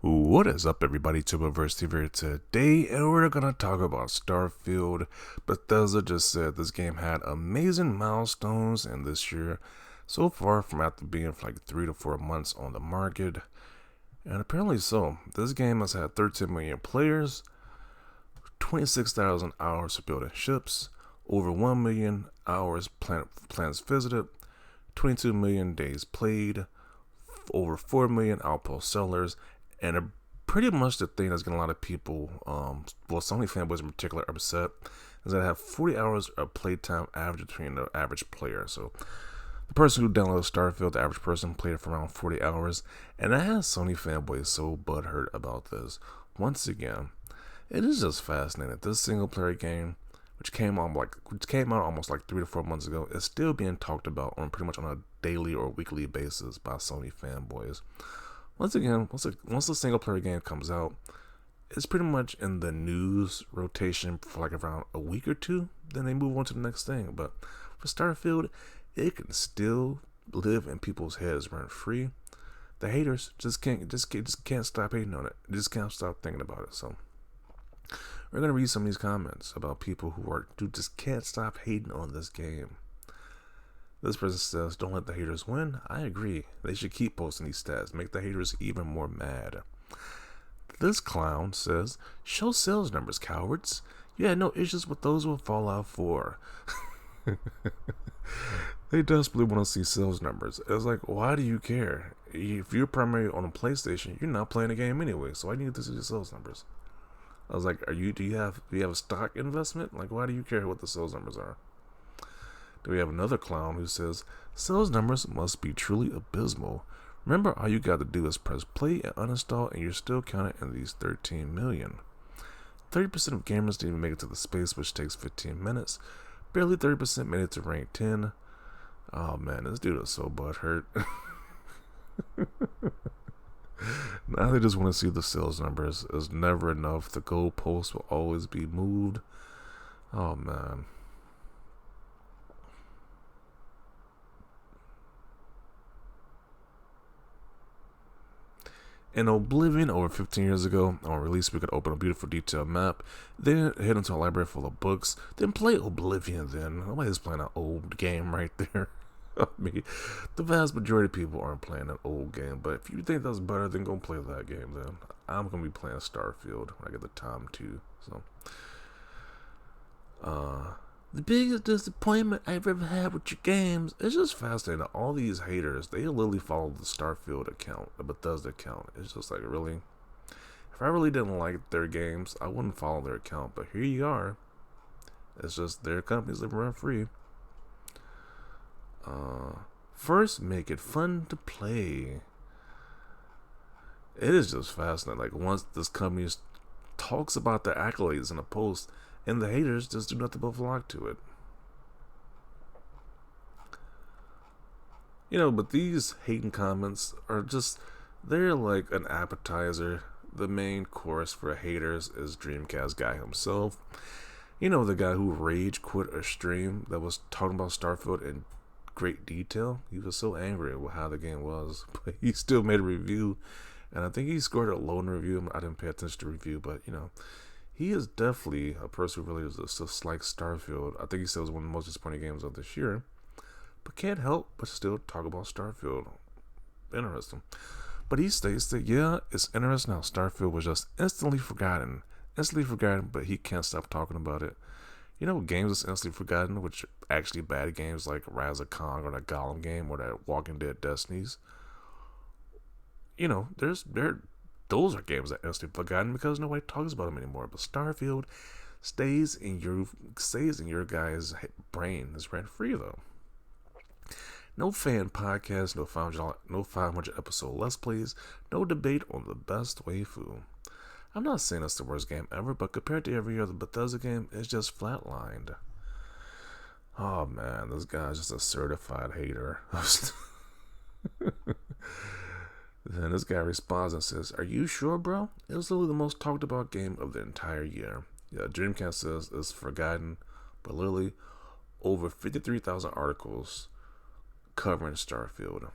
What is up, everybody? Tuberverse here today, and we're gonna talk about Starfield. Bethesda just said this game had amazing milestones, and this year, so far from after being for like 3 to 4 months on the market, and apparently so. This game has had 13 million players, 26,000 hours for building ships, over 1 million hours planets visited, 22 million days played, over 4 million outpost sellers, and pretty much the thing that's getting a lot of people, Sony fanboys in particular, upset is that I have 40 hours of playtime average between the average player. So the person who downloaded Starfield, the average person played it for around 40 hours, and that has Sony fanboys so butthurt about this. Once again, it is just fascinating that this single player game, which came out almost like 3 to 4 months ago, is still being talked about on pretty much on a daily or weekly basis by Sony fanboys. Once again, once the single player game comes out, it's pretty much in the news rotation for like around a week or two. Then they move on to the next thing. But for Starfield, it can still live in people's heads rent free. The haters just can't stop hating on it. Just can't stop thinking about it. So we're gonna read some of these comments about people who just can't stop hating on this game. This person says, "Don't let the haters win." I agree. They should keep posting these stats. Make the haters even more mad. This clown says, "Show sales numbers, cowards. You had no issues with those with Fallout 4. They desperately want to see sales numbers. It's like, why do you care? If you're primarily on a PlayStation, you're not playing the game anyway. So why do you need to see the sales numbers? I was like, do you have a stock investment? Like, why do you care what the sales numbers are? Then we have another clown who says, "Sales numbers must be truly abysmal. Remember, all you got to do is press play and uninstall, and you're still counted in these 13 million. 30% of gamers didn't even make it to the space, which takes 15 minutes. Barely 30% made it to rank 10. Oh man, this dude is so butthurt." Now they just want to see the sales numbers. It's never enough. The goalposts will always be moved. Oh man. In Oblivion, over 15 years ago, on release, we could open a beautiful detailed map, then head into a library full of books, then play Oblivion then. Nobody's playing an old game right there. I mean, the vast majority of people aren't playing an old game, but if you think that's better, then go play that game then. I'm going to be playing Starfield when I get the time to, so. The biggest disappointment I've ever had with your games. It's just fascinating. All these haters, they literally follow the Starfield account, the Bethesda account. It's just like, really? If I really didn't like their games, I wouldn't follow their account. But here you are. It's just their company's living rent free. First, make it fun to play. It is just fascinating. Like, once this company talks about their accolades in a post, and the haters just do nothing but flock to it. But these hating comments are they're like an appetizer. The main course for haters is DreamCastGuy himself. The guy who rage quit a stream that was talking about Starfield in great detail. He was so angry at how the game was, but he still made a review. And I think he scored a low in the review. I didn't pay attention to the review, but he is definitely a person who really just likes Starfield. I think he said it was one of the most disappointing games of this year. But can't help but still talk about Starfield. Interesting. But he states that, yeah, it's interesting how Starfield was just instantly forgotten. But he can't stop talking about it. Games that's instantly forgotten, which are actually bad games like Rise of Kong or the Gollum game or that Walking Dead Destinies. Those are games that are instantly forgotten because nobody talks about them anymore. But Starfield stays in your guys' brain. It's rent free though. No fan podcast, no 500 episode Let's Plays, no debate on the best waifu. I'm not saying it's the worst game ever, but compared to every other Bethesda game, it's just flatlined. Oh man, this guy's just a certified hater. Then this guy responds and says, "Are you sure, bro? It was literally the most talked about game of the entire year." Yeah, Dreamcast says it's forgotten, but literally over 53,000 articles covering Starfield.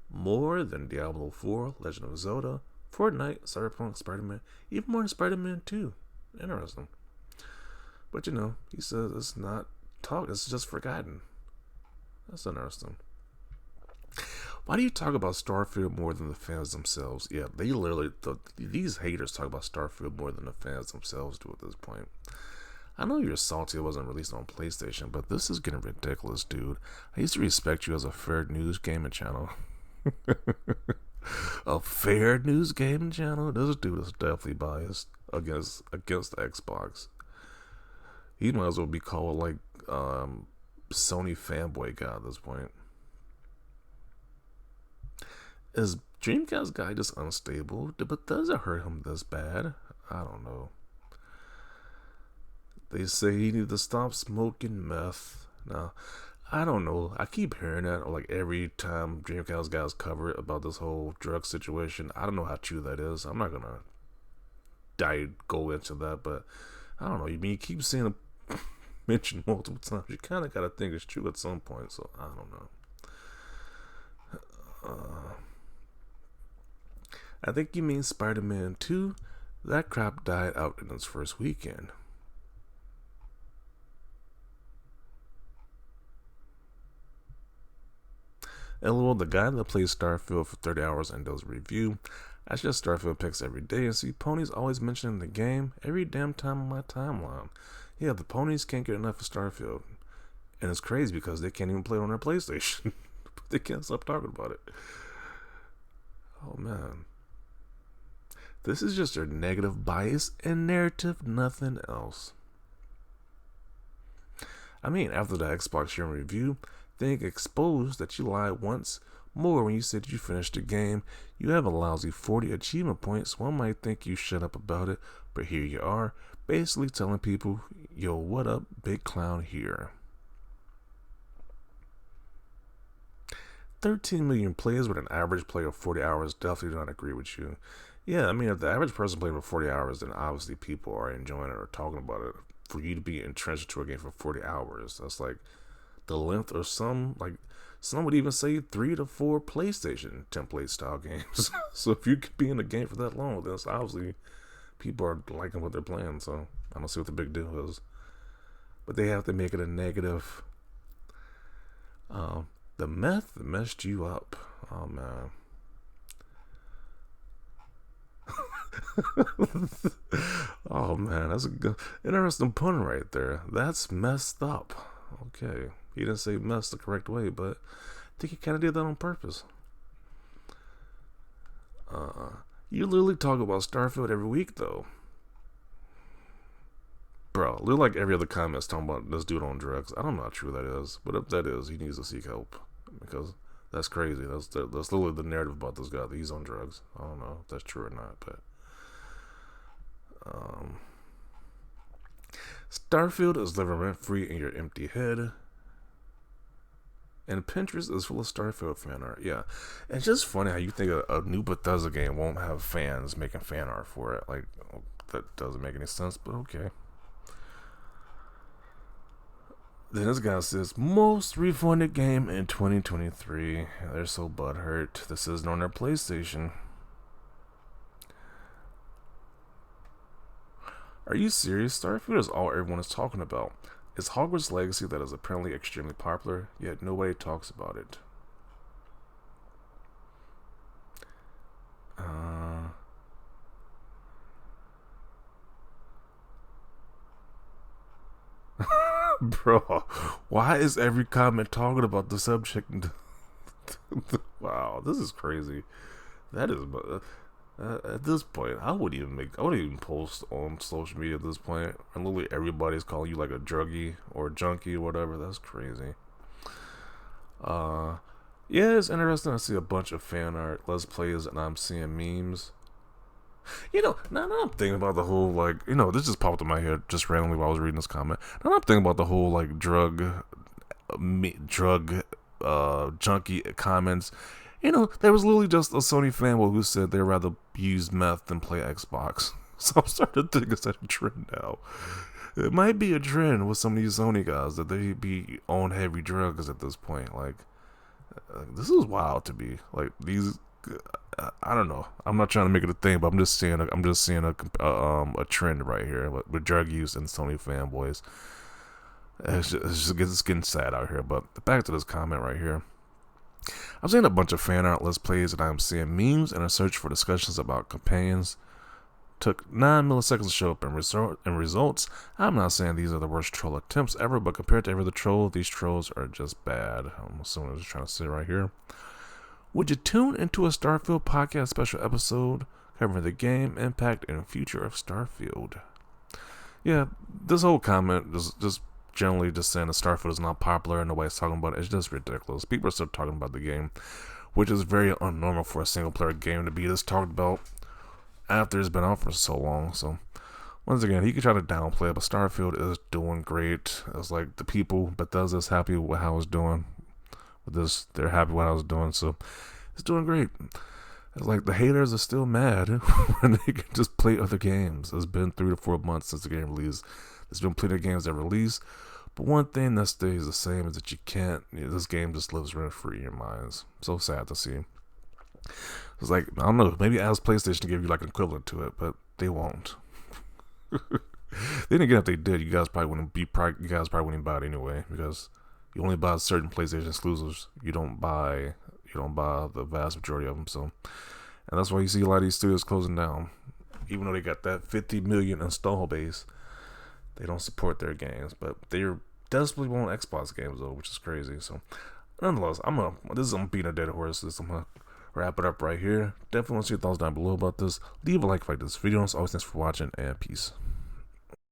More than Diablo 4, Legend of Zelda, Fortnite, Cyberpunk, Spider-Man, even more than Spider-Man 2. Interesting. But he says it's not talk, it's just forgotten. That's interesting. Why do you talk about Starfield more than the fans themselves? Yeah, they literally, these haters talk about Starfield more than the fans themselves do at this point. I know you're salty it wasn't released on PlayStation, but this is getting ridiculous, dude. I used to respect you as a fair news gaming channel. A fair news gaming channel? This dude is definitely biased against the Xbox. He might as well be called like Sony fanboy guy at this point. Is DreamCastGuy just unstable? But does it hurt him this bad? I don't know. They say he needs to stop smoking meth. Now, I don't know. I keep hearing that like every time DreamCastGuys cover it about this whole drug situation. I don't know how true that is. I'm not gonna go into that, but I don't know. You keep seeing him mentioned multiple times. You kind of gotta think it's true at some point. So I don't know. I think you mean Spider-Man 2. That crap died out in its first weekend. LOL, the guy that plays Starfield for 30 hours and does a review. I just Starfield picks every day and see ponies always mentioning the game every damn time on my timeline. Yeah, the ponies can't get enough of Starfield. And it's crazy because they can't even play it on their PlayStation. They can't stop talking about it. Oh, man. This is just their negative bias and narrative, nothing else. I mean, after the Xbox sharing review, think exposed that you lied once more when you said you finished the game. You have a lousy 40 achievement points. One might think you shut up about it, but here you are, basically telling people, yo, what up, big clown here. 13 million players with an average play of 40 hours definitely do not agree with you. Yeah, I mean, if the average person playing for 40 hours, then obviously people are enjoying it or talking about it. For you to be entrenched into a game for 40 hours, that's like the length of some would even say 3 to 4 PlayStation template style games. So if you could be in a game for that long, then obviously people are liking what they're playing. So I don't see what the big deal is. But they have to make it a negative. The meth messed you up. Oh, man. Oh, man. That's a good, interesting pun right there. That's messed up. Okay. He didn't say mess the correct way, but I think he kind of did that on purpose. You literally talk about Starfield every week, though. Bro, look like every other comment's talking about this dude on drugs. I don't know how true that is, but if that is, he needs to seek help. Because that's crazy. That's literally the narrative about this guy, that he's on drugs. I don't know if that's true or not, but Starfield is living rent-free in your empty head. And Pinterest is full of Starfield fan art. Yeah. And it's just funny how you think a new Bethesda game won't have fans making fan art for it. Like, that doesn't make any sense, but okay. Then this guy says, most refunded game in 2023. They're so butthurt. This isn't on their PlayStation. Are you serious? Starfield is all everyone is talking about. It's Hogwarts Legacy that is apparently extremely popular, yet nobody talks about it. Bro, why is every comment talking about the subject? Wow, this is crazy. That is, at this point, I wouldn't even post on social media at this point. And literally everybody's calling you like a druggie or junkie or whatever. That's crazy. Yeah, it's interesting. I see a bunch of fan art, let's plays, and I'm seeing memes. Now I'm thinking about the whole, this just popped in my head just randomly while I was reading this comment. Now I'm thinking about the whole, drug junkie comments. There was literally just a Sony fanboy who said they'd rather use meth than play Xbox. So I'm starting to think it's a trend now. It might be a trend with some of these Sony guys that they be on heavy drugs at this point. This is wild to me. These I don't know. I'm not trying to make it a thing, but I'm just seeing a trend right here with drug use and Sony fanboys. It's getting sad out here. But back to this comment right here. I'm seeing a bunch of fan art let's plays, and I'm seeing memes and a search for discussions about companions. Took 9 milliseconds to show up in results. I'm not saying these are the worst troll attempts ever, but compared to every other troll, these trolls are just bad. I'm assuming they're trying to say right here. Would you tune into a Starfield podcast special episode covering the game, impact, and future of Starfield? Yeah, this whole comment just generally just saying that Starfield is not popular and nobody's talking about it. It's just ridiculous. People are still talking about the game, which is very unnormal for a single player game to be this talked about after it's been out for so long. So once again, he could try to downplay it, but Starfield is doing great. It's like the people, Bethesda's happy with how it's doing. With this, they're happy with how it's doing, so it's doing great. It's like the haters are still mad when they can just play other games. It's been 3 to 4 months since the game released. There's been plenty of games that release, but one thing that stays the same is that you can't. This game just lives rent free in your minds. So sad to see. It's like, I don't know, maybe ask PlayStation to give you like an equivalent to it, but they won't. Then again, if they did, you guys probably wouldn't buy it anyway, because you only buy certain PlayStation exclusives. You don't buy the vast majority of them. So, and that's why you see a lot of these studios closing down, even though they got that 50 million install base. They don't support their games, but they're desperately want Xbox games though, which is crazy. So, nonetheless, I'm beating a dead horse. I'm gonna wrap it up right here. Definitely want to see your thoughts down below about this. Leave a like this video. As always, thanks for watching, and peace.